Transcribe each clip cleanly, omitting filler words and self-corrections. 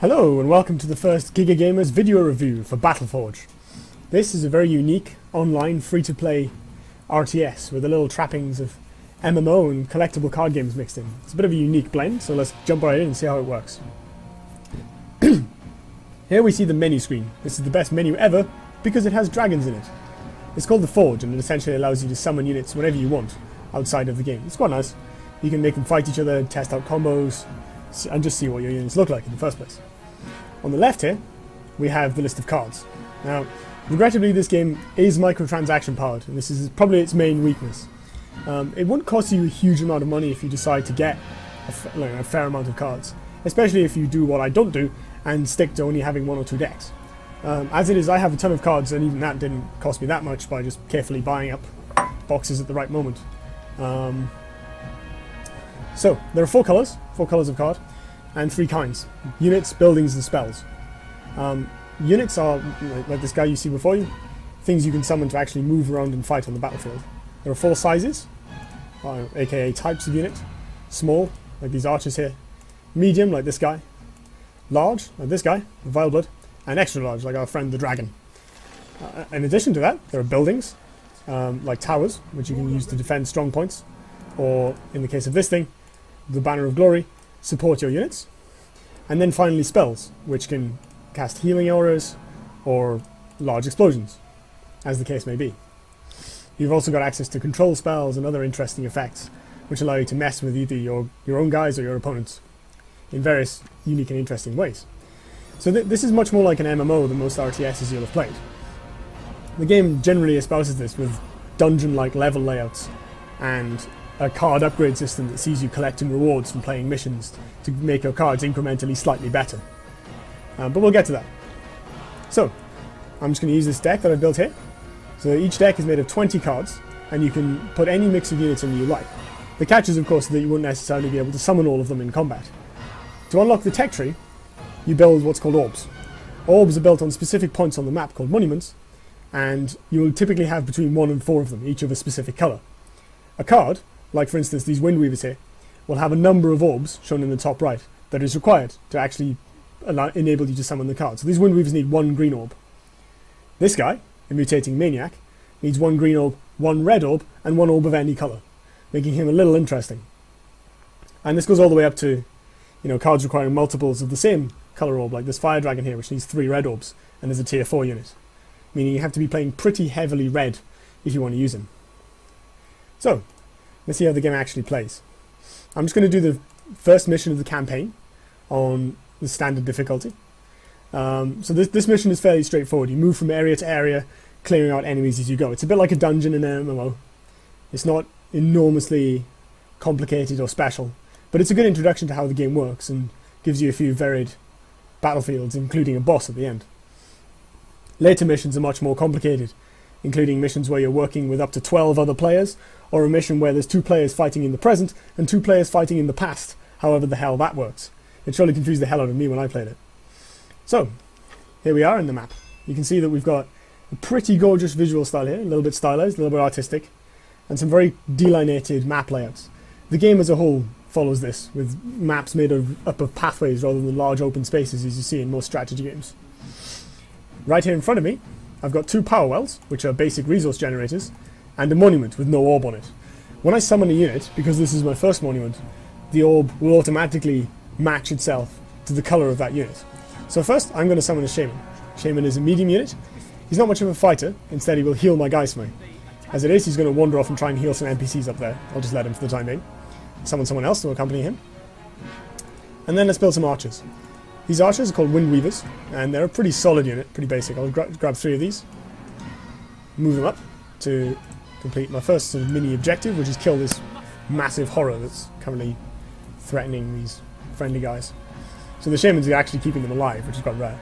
Hello and welcome to the first Giga Gamers video review for Battleforge. This is a very unique online free-to-play RTS with the little trappings of MMO and collectible card games mixed in. It's a bit of a unique blend, so let's jump right in and see how it works. Here we see the menu screen. This is the best menu ever because it has dragons in it. It's called the Forge and it essentially allows you to summon units whenever you want outside of the game. It's quite nice. You can make them fight each other, test out combos, and just see what your units look like in the first place. On the left here, we have the list of cards. Now, regrettably this game is microtransaction powered, and this is probably its main weakness. It won't cost you a huge amount of money if you decide to get a fair amount of cards, especially if you do what I don't do and stick to only having one or two decks. As it is, I have a ton of cards, and even that didn't cost me that much by just carefully buying up boxes at the right moment. So, there are four colours of card, and three kinds: units, buildings, and spells. Units are, like this guy you see before you, things you can summon to actually move around and fight on the battlefield. There are four sizes, aka types of unit: small, like these archers here; medium, like this guy; large, like this guy, the Vileblood; and extra large, like our friend the dragon. In addition to that, there are buildings, like towers, which you can use to defend strong points, or in the case of this thing, the Banner of Glory, support your units. And then finally spells, which can cast healing auras or large explosions, as the case may be. You've also got access to control spells and other interesting effects, which allow you to mess with either your own guys or your opponents in various unique and interesting ways. So this is much more like an MMO than most RTSs you'll have played. The game generally espouses this with dungeon-like level layouts and a card upgrade system that sees you collecting rewards from playing missions to make your cards incrementally slightly better. But we'll get to that. So, I'm just going to use this deck that I built here. So each deck is made of 20 cards, and you can put any mix of units in that you like. The catch is, of course, that you won't necessarily be able to summon all of them in combat. To unlock the tech tree, you build what's called orbs. Orbs are built on specific points on the map called monuments, and you will typically have between 1 and 4 of them, each of a specific colour. A card, like for instance these Windweavers here, will have a number of orbs shown in the top right that is required to actually enable you to summon the card. So these Windweavers need 1 green orb. This guy, a mutating maniac, needs 1 green orb, 1 red orb, and 1 orb of any colour, making him a little interesting. And this goes all the way up to, cards requiring multiples of the same colour orb, like this Fire Dragon here, which needs 3 red orbs and is a tier 4 unit, meaning you have to be playing pretty heavily red if you want to use him. So, let's see how the game actually plays. I'm just going to do the first mission of the campaign on the standard difficulty. So this mission is fairly straightforward. You move from area to area, clearing out enemies as you go. It's a bit like a dungeon in an MMO. It's not enormously complicated or special, but it's a good introduction to how the game works and gives you a few varied battlefields, including a boss at the end. Later missions are much more complicated, including missions where you're working with up to 12 other players, or a mission where there's 2 players fighting in the present and 2 players fighting in the past, however the hell that works. It surely confused the hell out of me when I played it. So, here we are in the map. You can see that we've got a pretty gorgeous visual style here, a little bit stylized, a little bit artistic, and some very delineated map layouts. The game as a whole follows this, with maps made up of pathways rather than large open spaces as you see in most strategy games. Right here in front of me, I've got 2 power wells, which are basic resource generators, and a monument with no orb on it. When I summon a unit, because this is my first monument, the orb will automatically match itself to the colour of that unit. So first, I'm going to summon a Shaymin. Shaymin is a medium unit. He's not much of a fighter, instead he will heal my guys for me. As it is, he's going to wander off and try and heal some NPCs up there. I'll just let him for the time being. Summon someone else to accompany him. And then let's build some archers. These archers are called Windweavers, and they're a pretty solid unit, pretty basic. I'll grab 3 of these, move them up to complete my first sort of mini objective, which is kill this massive horror that's currently threatening these friendly guys. So the Shaymins are actually keeping them alive, which is quite rare.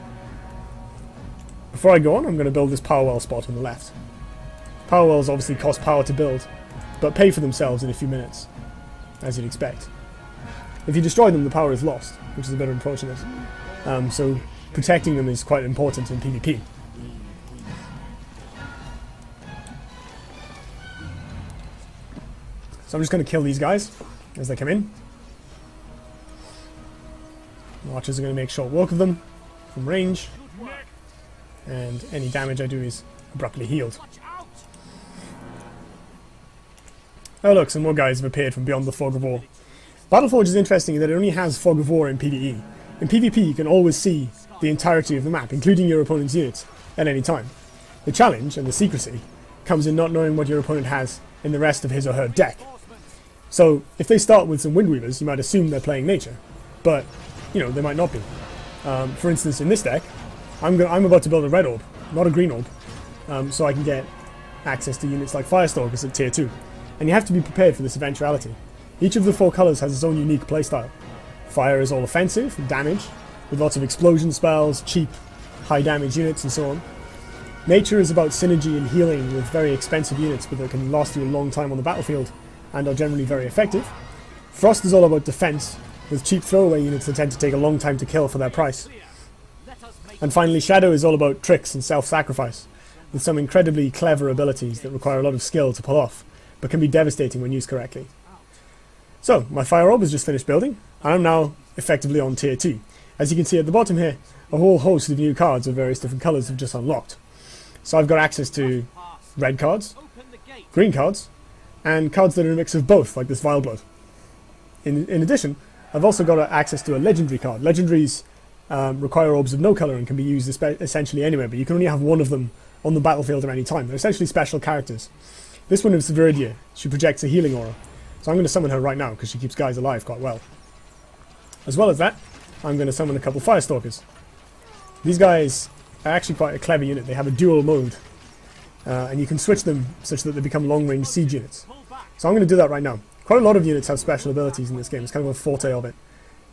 Before I go on, I'm going to build this power well spot on the left. Power wells obviously cost power to build, but pay for themselves in a few minutes, as you'd expect. If you destroy them, the power is lost, which is a bit unfortunate. So protecting them is quite important in PvP. So I'm just going to kill these guys as they come in. Archers are going to make short work of them from range, and any damage I do is abruptly healed. Oh look, some more guys have appeared from beyond the Fog of War. Battleforge is interesting in that it only has Fog of War in PvE. In PvP you can always see the entirety of the map, including your opponent's units, at any time. The challenge, and the secrecy, comes in not knowing what your opponent has in the rest of his or her deck. So, if they start with some Windweavers, you might assume they're playing nature, but, you know, they might not be. For instance, in this deck, I'm about to build a red orb, not a green orb, so I can get access to units like Firestalkers at tier 2. And you have to be prepared for this eventuality. Each of the 4 colours has its own unique playstyle. Fire is all offensive, damage, with lots of explosion spells, cheap, high damage units and so on. Nature is about synergy and healing with very expensive units, but that can last you a long time on the battlefield and are generally very effective. Frost is all about defense, with cheap throwaway units that tend to take a long time to kill for their price. And finally, Shadow is all about tricks and self-sacrifice, with some incredibly clever abilities that require a lot of skill to pull off, but can be devastating when used correctly. So, my Fire Orb has just finished building, and I'm now effectively on tier 2. As you can see at the bottom here, a whole host of new cards of various different colours have just unlocked. So I've got access to red cards, green cards, and cards that are a mix of both, like this Vile Blood. In addition, I've also got access to a legendary card. Legendaries require orbs of no colour and can be used essentially anywhere, but you can only have one of them on the battlefield at any time. They're essentially special characters. This one is Viridia. She projects a healing aura, so I'm going to summon her right now because she keeps guys alive quite well. As well as that, I'm going to summon a couple Firestalkers. These guys are actually quite a clever unit. They have a dual mode, and you can switch them such that they become long-range siege units. So I'm going to do that right now. Quite a lot of units have special abilities in this game. It's kind of a forte of it.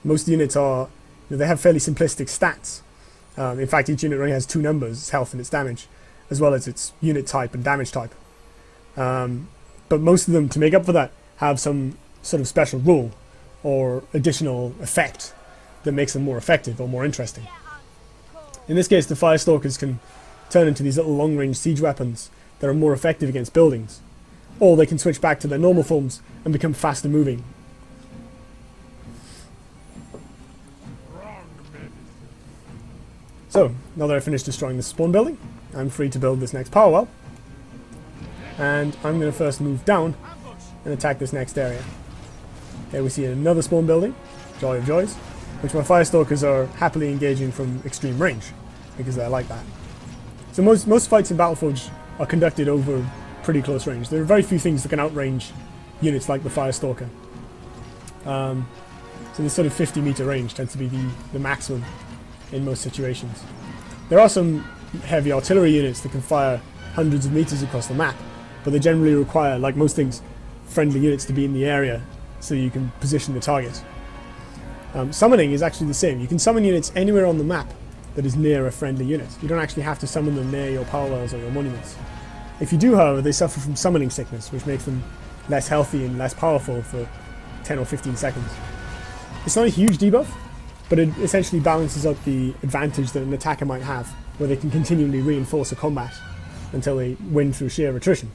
Most units are, they have fairly simplistic stats. In fact, each unit only has 2 numbers, its health and its damage, as well as its unit type and damage type. But most of them, to make up for that, have some sort of special rule or additional effect that makes them more effective or more interesting. In this case, the Firestalkers can turn into these little long-range siege weapons that are more effective against buildings, or they can switch back to their normal forms and become faster moving. So, now that I've finished destroying the spawn building, I'm free to build this next power well, and I'm going to first move down and attack this next area. Here we see another spawn building, Joy of Joys, which my Firestalkers are happily engaging from extreme range, because they're like that. So most fights in Battleforge are conducted over pretty close range. There are very few things that can outrange units like the Firestalker. So this sort of 50-meter range tends to be the maximum in most situations. There are some heavy artillery units that can fire hundreds of meters across the map, but they generally require, like most things, friendly units to be in the area so you can position the target. Summoning is actually the same. You can summon units anywhere on the map that is near a friendly unit. You don't actually have to summon them near your power wells or your monuments. If you do, however, they suffer from summoning sickness, which makes them less healthy and less powerful for 10 or 15 seconds. It's not a huge debuff, but it essentially balances out the advantage that an attacker might have, where they can continually reinforce a combat until they win through sheer attrition.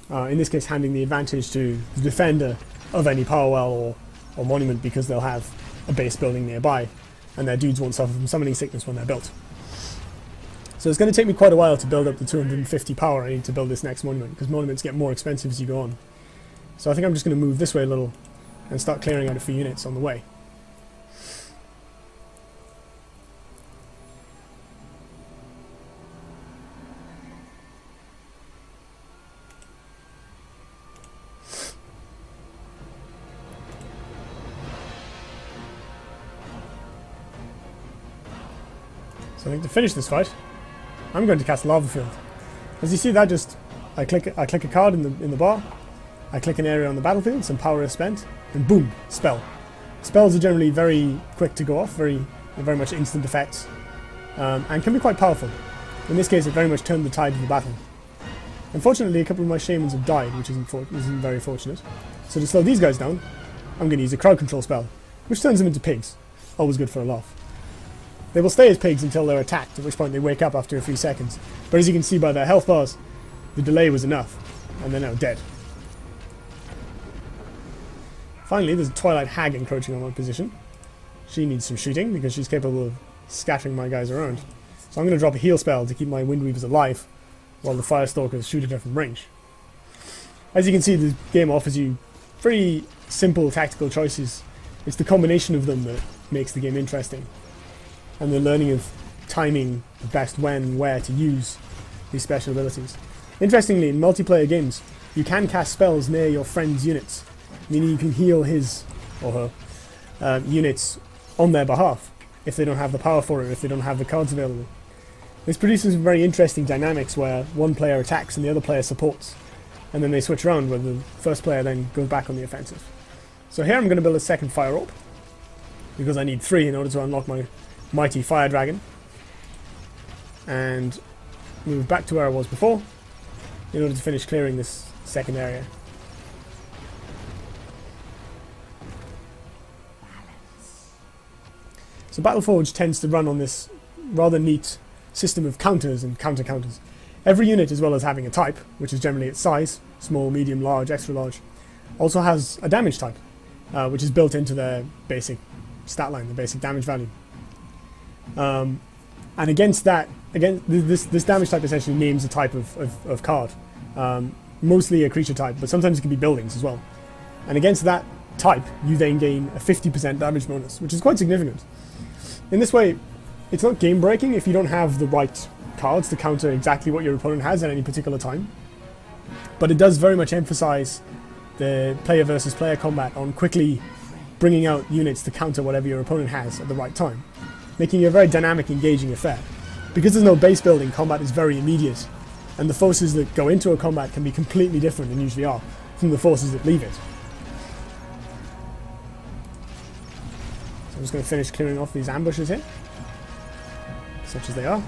In this case, handing the advantage to the defender of any power well or monument, because they'll have a base building nearby, and their dudes won't suffer from summoning sickness when they're built. So it's going to take me quite a while to build up the 250 power I need to build this next monument, because monuments get more expensive as you go on. So I think I'm just going to move this way a little and start clearing out a few units on the way. So I think to finish this fight, I'm going to cast Lava Field. As you see, that just I click a card in the bar, I click an area on the battlefield, some power is spent, and boom, spell. Spells are generally very quick to go off, very much instant effects, and can be quite powerful. In this case, it very much turned the tide of the battle. Unfortunately, a couple of my Shaymins have died, which isn't very fortunate. So to slow these guys down, I'm going to use a crowd control spell, which turns them into pigs. Always good for a laugh. They will stay as pigs until they're attacked, at which point they wake up after a few seconds. But as you can see by their health bars, the delay was enough, and they're now dead. Finally, there's a Twilight Hag encroaching on my position. She needs some shooting because she's capable of scattering my guys around. So I'm going to drop a heal spell to keep my Windweavers alive while the Fire Stalkers shoot at her from range. As you can see, the game offers you pretty simple tactical choices. It's the combination of them that makes the game interesting. And the learning of timing the best when and where to use these special abilities. Interestingly, in multiplayer games, you can cast spells near your friend's units, meaning you can heal his or her units on their behalf if they don't have the power for it, if they don't have the cards available. This produces very interesting dynamics where one player attacks and the other player supports, and then they switch around where the first player then goes back on the offensive. So here I'm going to build a second fire orb, because I need 3 in order to unlock my mighty fire dragon, and move back to where I was before in order to finish clearing this second area. So Battleforge tends to run on this rather neat system of counters and counter-counters. Every unit, as well as having a type, which is generally its size, small, medium, large, extra large, also has a damage type, which is built into their basic stat line, the basic damage value. And against that, this damage type essentially names a type of card. Mostly a creature type, but sometimes it can be buildings as well. And against that type, you then gain a 50% damage bonus, which is quite significant. In this way, it's not game breaking if you don't have the right cards to counter exactly what your opponent has at any particular time. But it does very much emphasize the player versus player combat on quickly bringing out units to counter whatever your opponent has at the right time, making it a very dynamic, engaging affair. Because there's no base building, combat is very immediate, and the forces that go into a combat can be completely different, and usually are, from the forces that leave it. So I'm just going to finish clearing off these ambushes here, such as they are,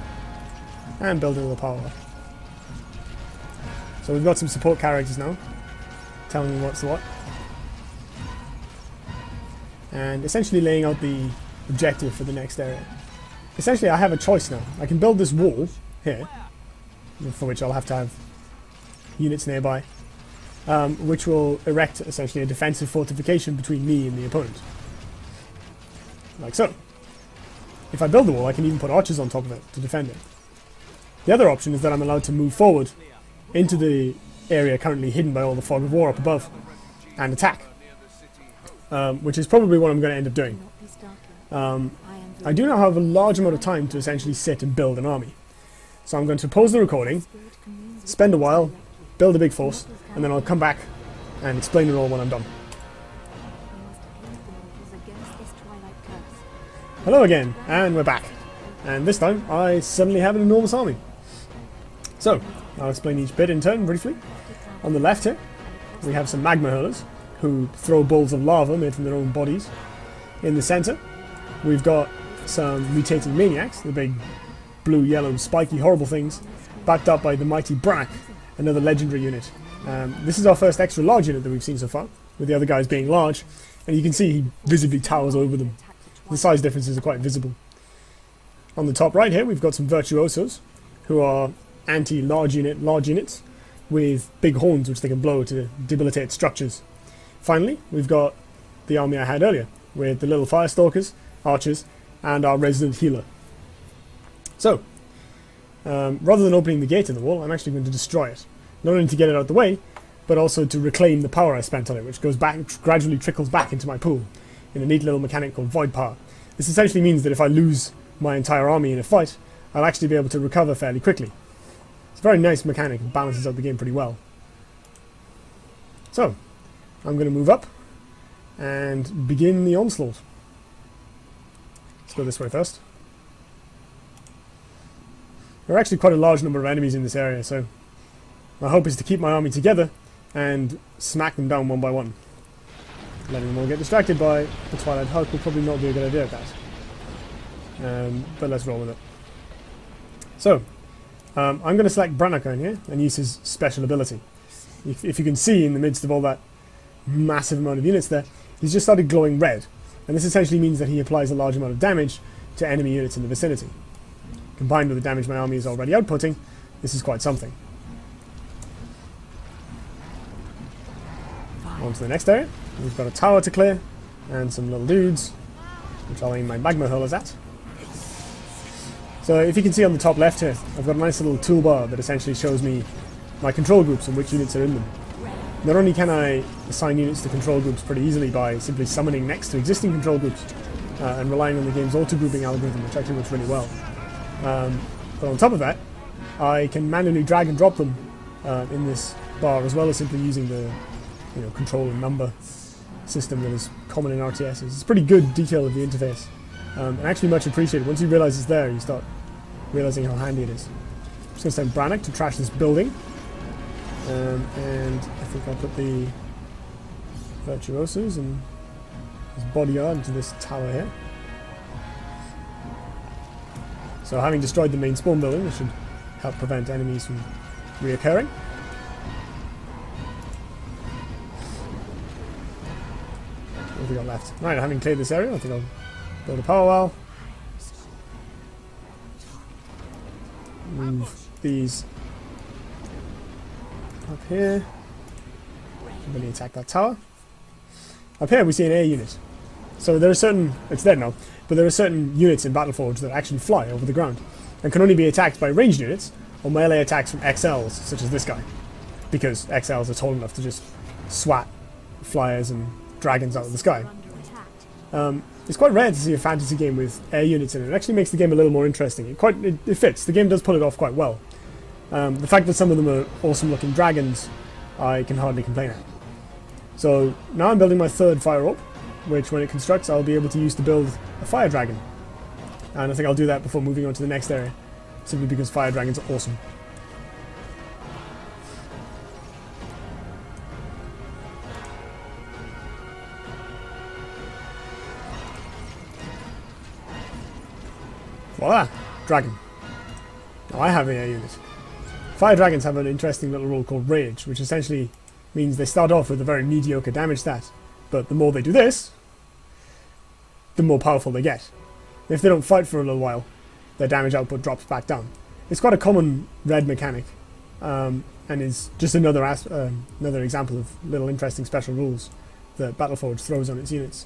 and build another power up. So we've got some support characters now, telling me what's what, and essentially laying out the objective for the next area. Essentially, I have a choice now. I can build this wall here, for which I'll have to have units nearby, which will erect essentially a defensive fortification between me and the opponent. Like so. If I build the wall, I can even put archers on top of it to defend it. The other option is that I'm allowed to move forward into the area currently hidden by all the fog of war up above and attack, which is probably what I'm going to end up doing. I do now have a large amount of time to essentially sit and build an army. So I'm going to pause the recording, spend a while, build a big force, and then I'll come back and explain it all when I'm done. Hello again, and we're back. And this time, I suddenly have an enormous army. So, I'll explain each bit in turn briefly. On the left here, we have some magma hurlers, who throw balls of lava made from their own bodies. In the center, we've got some mutating maniacs, the big blue, yellow, spiky, horrible things, backed up by the mighty Brannock, another legendary unit. This is our first extra large unit that we've seen so far, with the other guys being large, and you can see he visibly towers over them. The size differences are quite visible. On the top right here, we've got some virtuosos, who are anti-large units, with big horns which they can blow to debilitate structures. Finally, we've got the army I had earlier, with the little fire stalkers, archers, and our resident healer. So, rather than opening the gate in the wall, I'm actually going to destroy it. Not only to get it out of the way, but also to reclaim the power I spent on it, which goes back, gradually trickles back into my pool in a neat little mechanic called Void Power. This essentially means that if I lose my entire army in a fight, I'll actually be able to recover fairly quickly. It's a very nice mechanic and balances out the game pretty well. So, I'm going to move up and begin the onslaught. Let's go this way first. There are actually quite a large number of enemies in this area, so my hope is to keep my army together and smack them down one by one. Letting them all get distracted by the Twilight Hulk will probably not be a good idea at that. But let's roll with it. So, I'm going to select Brannock in here and use his special ability. If you can see in the midst of all that massive amount of units there, he's just started glowing red. And this essentially means that he applies a large amount of damage to enemy units in the vicinity. Combined with the damage my army is already outputting, this is quite something. On to the next area. We've got a tower to clear, and some little dudes. which I'll aim my magma hurlers at. So if you can see on the top left here, I've got a nice little toolbar that essentially shows me my control groups and which units are in them. Not only can I assign units to control groups pretty easily by simply summoning next to existing control groups and relying on the game's auto-grouping algorithm, which actually works really well. But on top of that, I can manually drag and drop them in this bar, as well as simply using the control and number system that is common in RTSs. It's a pretty good detail of the interface, and actually much appreciated. Once you realise it's there, you start realising how handy it is. I'm just going to send Brannock to trash this building, and I think I'll put the Virtuosos and his bodyguard into this tower here. So having destroyed the main spawn building, this should help prevent enemies from reoccurring. What have we got left? Right, having cleared this area, I think I'll build a power well. Move these up here. Really attack that tower. Up here we see an air unit. So there are certain, it's dead now, but there are certain units in Battleforge that actually fly over the ground and can only be attacked by ranged units or melee attacks from XLs, such as this guy, because XLs are tall enough to just swat flyers and dragons out of the sky. It's quite rare to see a fantasy game with air units in it. It actually makes the game a little more interesting. It fits. The game does pull it off quite well. The fact that some of them are awesome looking dragons, I can hardly complain at. So now I'm building my third fire orb, which when it constructs I'll be able to use to build a fire dragon. And I think I'll do that before moving on to the next area, simply because fire dragons are awesome. Voila! Dragon. Now I have an air unit. Fire dragons have an interesting little rule called Rage, which essentially means they start off with a very mediocre damage stat, but the more they do this, the more powerful they get. If they don't fight for a little while, their damage output drops back down. It's quite a common red mechanic, and is just another example of little interesting special rules that Battleforge throws on its units.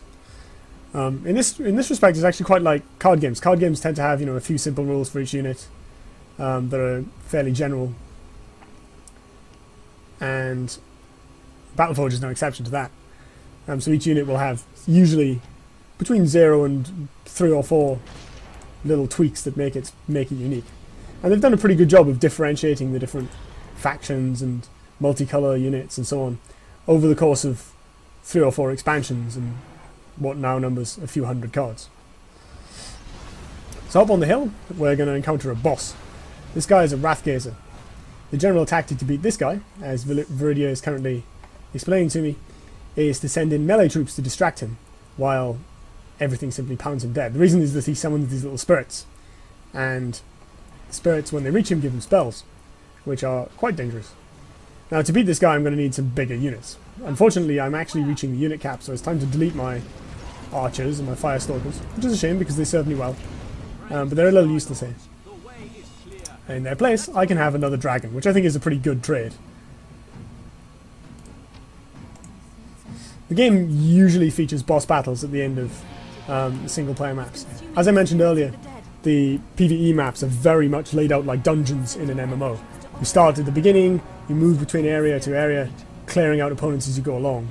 In this respect, it's actually quite like card games. Card games tend to have a few simple rules for each unit that are fairly general, and Battleforge is no exception to that. So each unit will have usually between 0 and 3 or 4 little tweaks that make it unique. And they've done a pretty good job of differentiating the different factions and multicolour units and so on over the course of 3 or 4 expansions and what now numbers a few hundred cards. So up on the hill, we're going to encounter a boss. This guy is a Wrathgazer. The general tactic to beat this guy, as Viridia is currently explaining to me, is to send in melee troops to distract him, while everything simply pounds him dead. The reason is that he summons these little spirits, and spirits, when they reach him, give him spells, which are quite dangerous. Now, to beat this guy, I'm going to need some bigger units. Unfortunately, I'm actually reaching the unit cap, so it's time to delete my archers and my fire stalkers, which is a shame because they serve me well, but they're a little useless here. In their place, I can have another dragon, which I think is a pretty good trade. The game usually features boss battles at the end of single-player maps. As I mentioned earlier, the PvE maps are very much laid out like dungeons in an MMO. You start at the beginning, you move between area to area, clearing out opponents as you go along.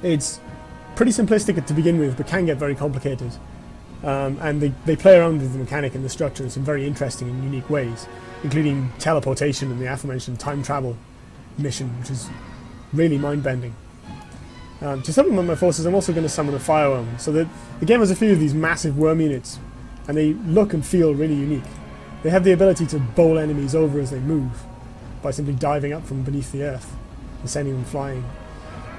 It's pretty simplistic to begin with, but can get very complicated. And they play around with the mechanic and the structure in some very interesting and unique ways, including teleportation and the aforementioned time travel mission, which is really mind-bending. To supplement my forces, I'm also going to summon a fire worm. So the game has a few of these massive worm units, and they look and feel really unique. They have the ability to bowl enemies over as they move, by simply diving up from beneath the earth and sending them flying.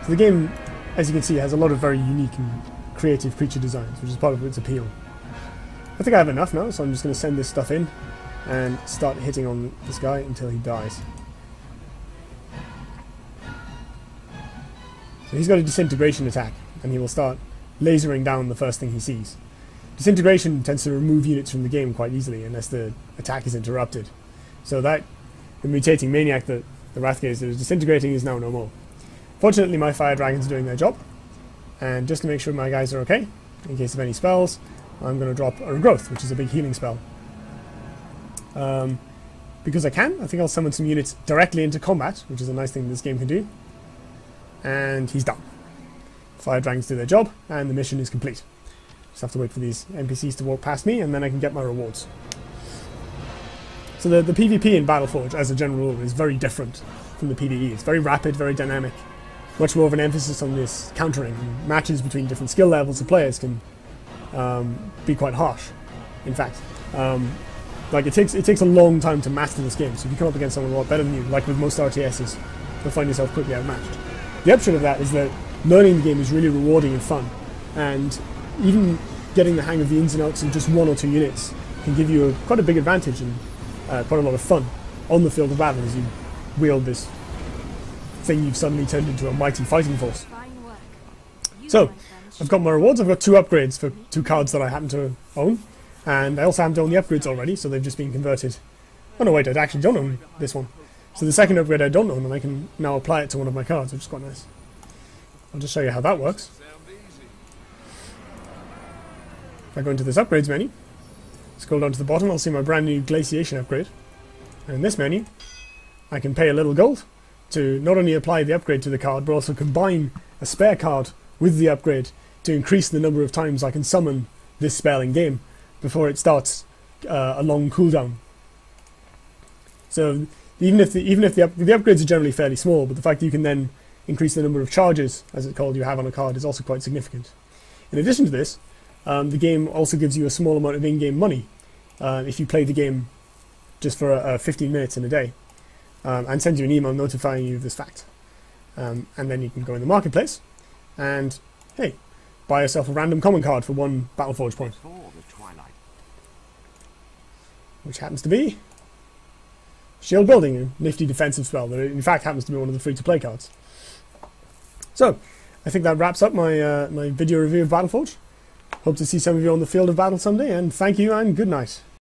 So the game, as you can see, has a lot of very unique and creative creature designs, which is part of its appeal. I think I have enough now, so I'm just going to send this stuff in and start hitting on this guy until he dies. So he's got a disintegration attack, and he will start lasering down the first thing he sees. Disintegration tends to remove units from the game quite easily unless the attack is interrupted. So that, the mutating maniac that the Wrathgazer is disintegrating is now no more. Fortunately, my fire dragons are doing their job, and just to make sure my guys are okay, in case of any spells. I'm going to drop a Growth, which is a big healing spell. Because I can, I think I'll summon some units directly into combat, which is a nice thing this game can do. And he's done. Fire Dragons do their job, and the mission is complete. Just have to wait for these NPCs to walk past me, and then I can get my rewards. So the PvP in Battleforge, as a general rule, is very different from the PvE. It's very rapid, very dynamic. Much more of an emphasis on this countering. Matches between different skill levels of players can be quite harsh. In fact, like it takes a long time to master this game. So if you come up against someone a lot better than you, like with most RTSs, you'll find yourself quickly outmatched. The upshot of that is that learning the game is really rewarding and fun, and even getting the hang of the ins and outs of just one or two units can give you quite a big advantage and quite a lot of fun on the field of battle as you wield this thing you've suddenly turned into a mighty fighting force. So, I've got my rewards. I've got 2 upgrades for 2 cards that I happen to own, and I also happen to own the upgrades already, so they've just been converted. Oh no, wait, I actually don't own this one. So the second upgrade I don't own, and I can now apply it to one of my cards, which is quite nice. I'll just show you how that works. If I go into this upgrades menu, scroll down to the bottom, I'll see my brand new glaciation upgrade. And in this menu, I can pay a little gold to not only apply the upgrade to the card, but also combine a spare card with the upgrade to increase the number of times I can summon this spell in game before it starts a long cooldown. So even if the upgrades are generally fairly small, but the fact that you can then increase the number of charges, as it's called, you have on a card is also quite significant. In addition to this, the game also gives you a small amount of in-game money if you play the game just for 15 minutes in a day, and sends you an email notifying you of this fact. And then you can go in the marketplace and, hey, buy yourself a random common card for 1 Battleforge point. Which happens to be Shield Building, a nifty defensive spell that in fact happens to be one of the free-to-play cards. So, I think that wraps up my, my video review of Battleforge. Hope to see some of you on the field of battle someday, and thank you and good night.